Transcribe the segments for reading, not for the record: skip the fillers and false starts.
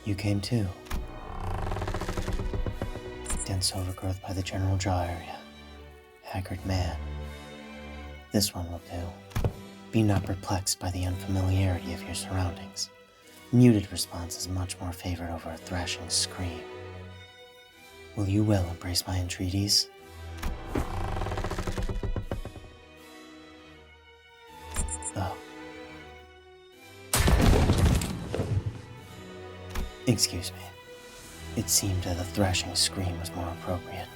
You came too. Dense overgrowth by the general jaw area. Haggard man. This one will do. Be not perplexed by the unfamiliarity of your surroundings. Muted response is much more favored over a thrashing scream. Will you well embrace my entreaties? Oh. Excuse me. It seemed that the thrashing scream was more appropriate.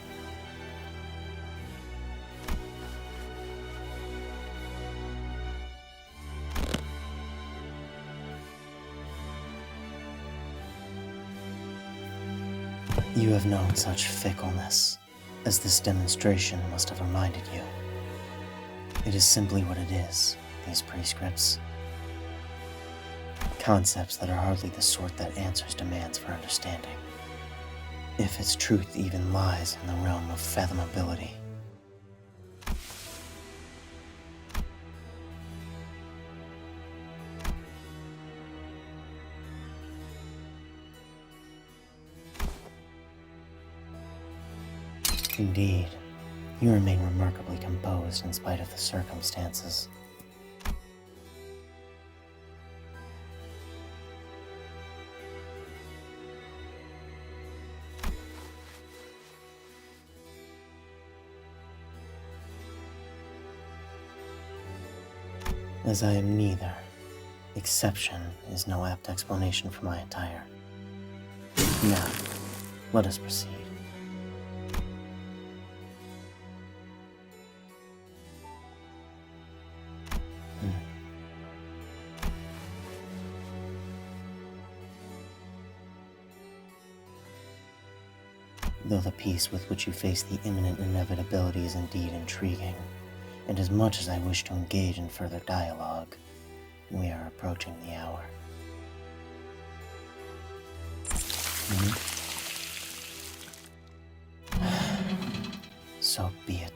You have known such fickleness, as this demonstration must have reminded you. It is simply what it is, these prescripts. Concepts that are hardly the sort that answers demands for understanding. If its truth even lies in the realm of fathomability. Indeed, you remain remarkably composed in spite of the circumstances. As I am neither, exception is no apt explanation for my attire. Now, let us proceed. Though the peace with which you face the imminent inevitability is indeed intriguing, and as much as I wish to engage in further dialogue, we are approaching the hour. So be it.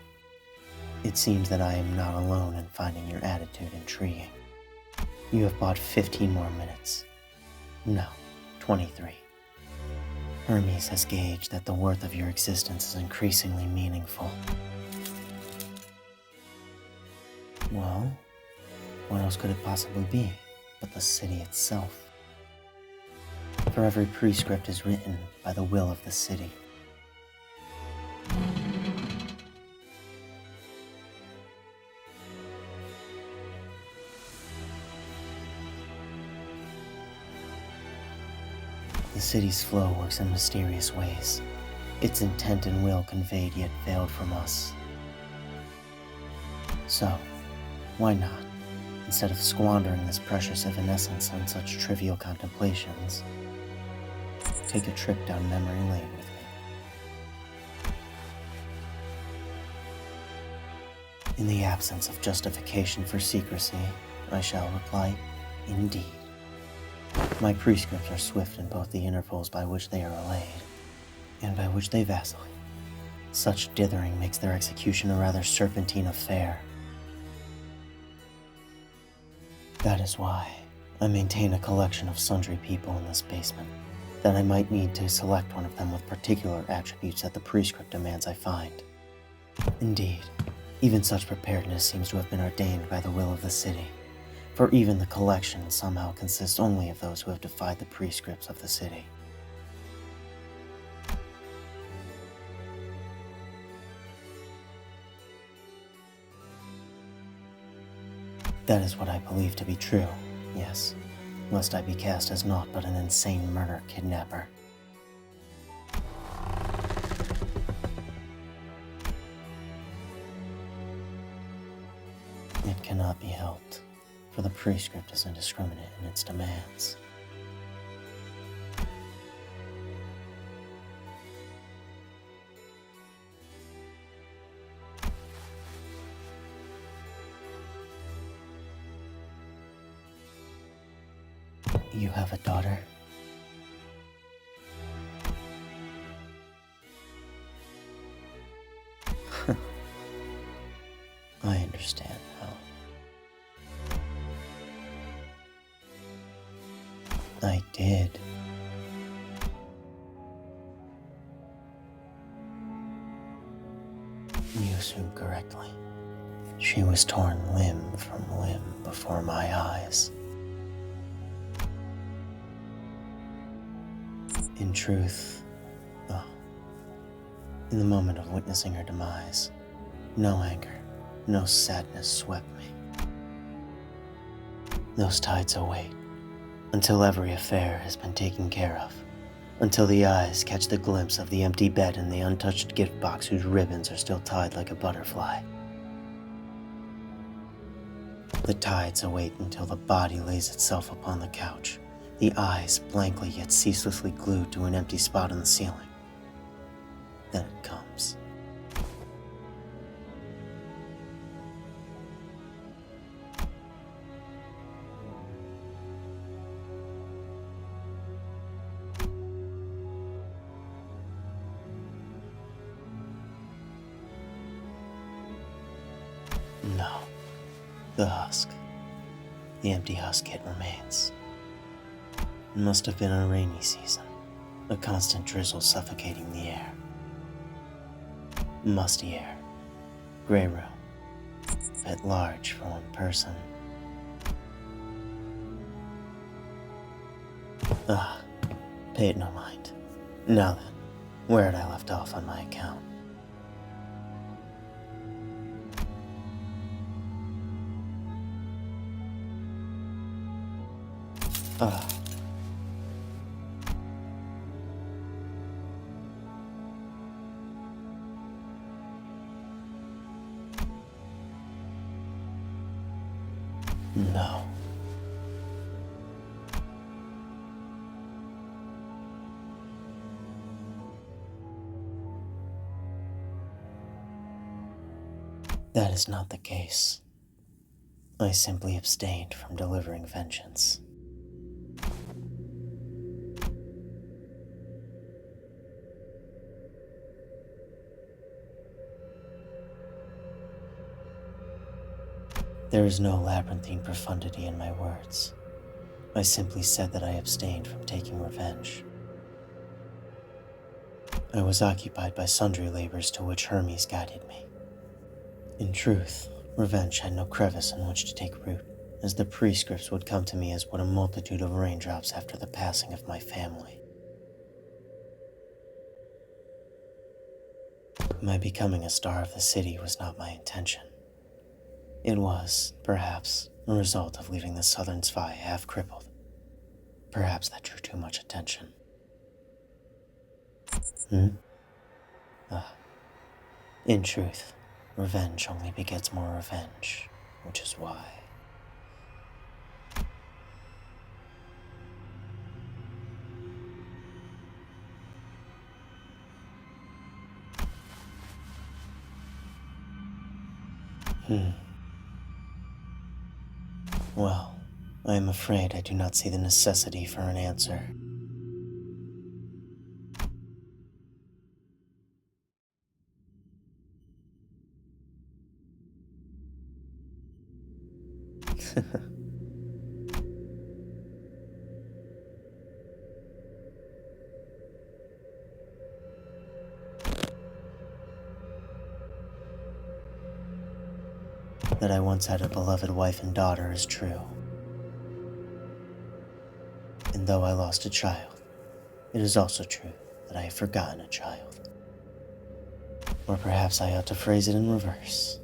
It seems that I am not alone in finding your attitude intriguing. You have bought 15 more minutes. No, 23. Hermes has gauged that the worth of your existence is increasingly meaningful. Well, what else could it possibly be but the city itself? For every prescript is written by the will of the city. The city's flow works in mysterious ways. Its intent and will conveyed yet veiled from us. So, why not, instead of squandering this precious evanescence on such trivial contemplations, take a trip down memory lane with me? In the absence of justification for secrecy, I shall reply, indeed. My prescripts are swift in both the intervals by which they are allayed, and by which they vacillate. Such dithering makes their execution a rather serpentine affair. That is why I maintain a collection of sundry people in this basement, that I might need to select one of them with particular attributes that the prescript demands I find. Indeed, even such preparedness seems to have been ordained by the will of the city. For even the collection somehow consists only of those who have defied the prescripts of the city. That is what I believe to be true, yes, lest I be cast as naught but an insane murder-kidnapper. It cannot be helped, for the prescript is indiscriminate in its demands. You have a daughter? I understand now. I did. assumed correctly. She was torn limb from limb before my eyes. In truth, in the moment of witnessing her demise, no anger, no sadness swept me. Those tides await, until every affair has been taken care of, until the eyes catch the glimpse of the empty bed and the untouched gift box whose ribbons are still tied like a butterfly. The tides await until the body lays itself upon the couch, the eyes blankly yet ceaselessly glued to an empty spot on the ceiling. Then it comes. No. The husk. The empty husk it remains. It must have been a rainy season, a constant drizzle suffocating the air. Musty air. Gray room. A bit large for one person. Pay it no mind. Now then, where had I left off on my account? No. That is not the case. I simply abstained from delivering vengeance. There is no labyrinthine profundity in my words. I simply said that I abstained from taking revenge. I was occupied by sundry labors to which Hermes guided me. In truth, revenge had no crevice in which to take root, as the prescripts would come to me as would a multitude of raindrops after the passing of my family. My becoming a star of the city was not my intention. It was, perhaps, a result of leaving the southern spy half crippled. Perhaps that drew too much attention. In truth, revenge only begets more revenge, which is why. Well, I am afraid I do not see the necessity for an answer. That I once had a beloved wife and daughter is true. And though I lost a child, it is also true that I have forgotten a child. Or perhaps I ought to phrase it in reverse.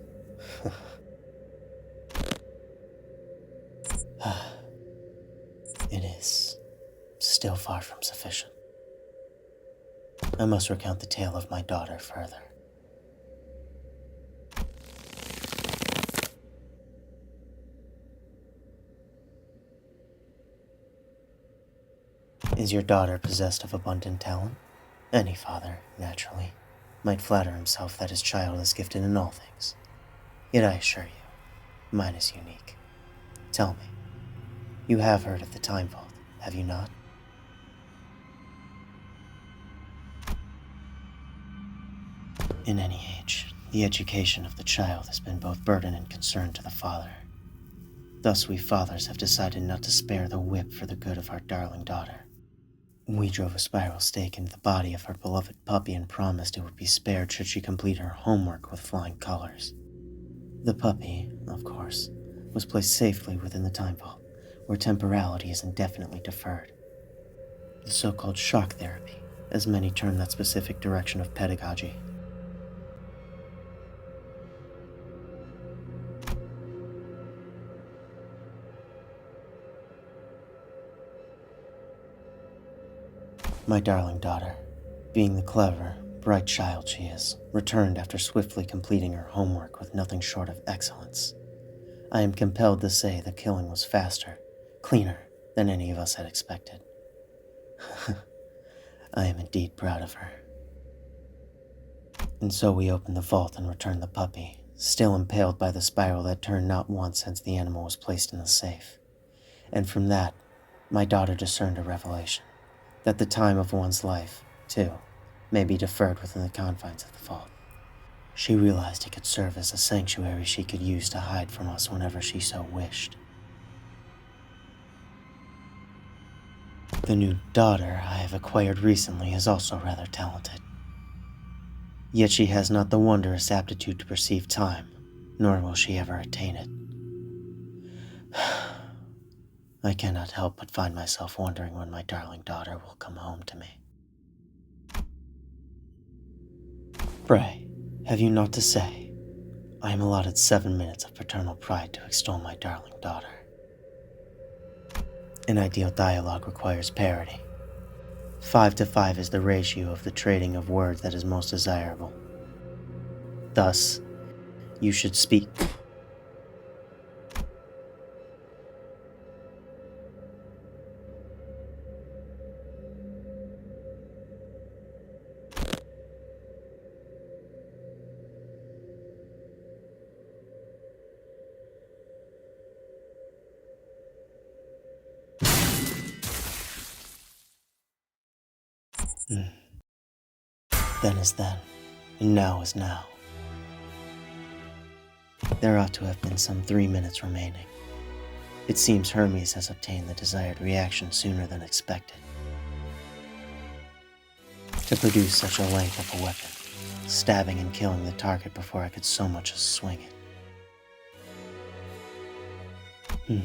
It is still far from sufficient. I must recount the tale of my daughter further. Is your daughter possessed of abundant talent? Any father, naturally, might flatter himself that his child is gifted in all things. Yet I assure you, mine is unique. Tell me, you have heard of the Time Vault, have you not? In any age, the education of the child has been both burden and concern to the father. Thus we fathers have decided not to spare the whip for the good of our darling daughter. We drove a spiral stake into the body of our beloved puppy and promised it would be spared should she complete her homework with flying colors. The puppy, of course, was placed safely within the time vault, where temporality is indefinitely deferred. The so-called shock therapy, as many term that specific direction of pedagogy. My darling daughter, being the clever, bright child she is, returned after swiftly completing her homework with nothing short of excellence. I am compelled to say the killing was faster, cleaner than any of us had expected. I am indeed proud of her. And so we opened the vault and returned the puppy, still impaled by the spiral that turned not once since the animal was placed in the safe. And from that, my daughter discerned a revelation, that the time of one's life, too, may be deferred within the confines of the vault. She realized it could serve as a sanctuary she could use to hide from us whenever she so wished. The new daughter I have acquired recently is also rather talented. Yet she has not the wondrous aptitude to perceive time, nor will she ever attain it. I cannot help but find myself wondering when my darling daughter will come home to me. Pray, have you naught to say? I am allotted 7 minutes of paternal pride to extol my darling daughter. An ideal dialogue requires parity. 5 to 5 is the ratio of the trading of words that is most desirable. Thus, you should speak. Then is then, and now is now. There ought to have been some 3 minutes remaining. It seems Hermes has obtained the desired reaction sooner than expected. To produce such a length of a weapon, stabbing and killing the target before I could so much as swing it.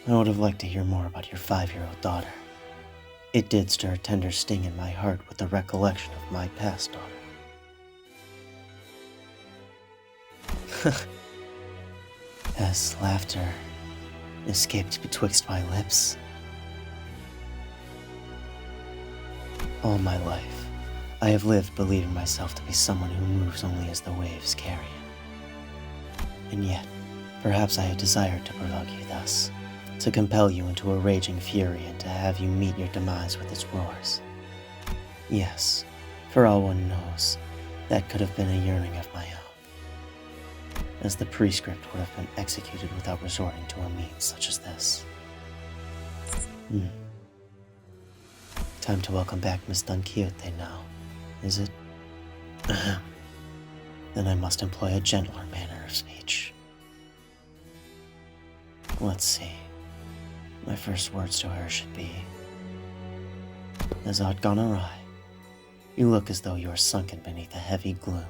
I would have liked to hear more about your 5-year-old daughter. It did stir a tender sting in my heart with the recollection of my past daughter. As laughter escaped betwixt my lips. All my life, I have lived believing myself to be someone who moves only as the waves carry him. And yet, perhaps I had desired to provoke you thus, to compel you into a raging fury and to have you meet your demise with its roars. Yes, for all one knows, that could have been a yearning of my own, as the prescript would have been executed without resorting to a means such as this. Time to welcome back Miss Don Quixote now, is it? Then I must employ a gentler manner of speech. Let's see. My first words to her should be, "Has aught gone awry? You look as though you are sunken beneath a heavy gloom."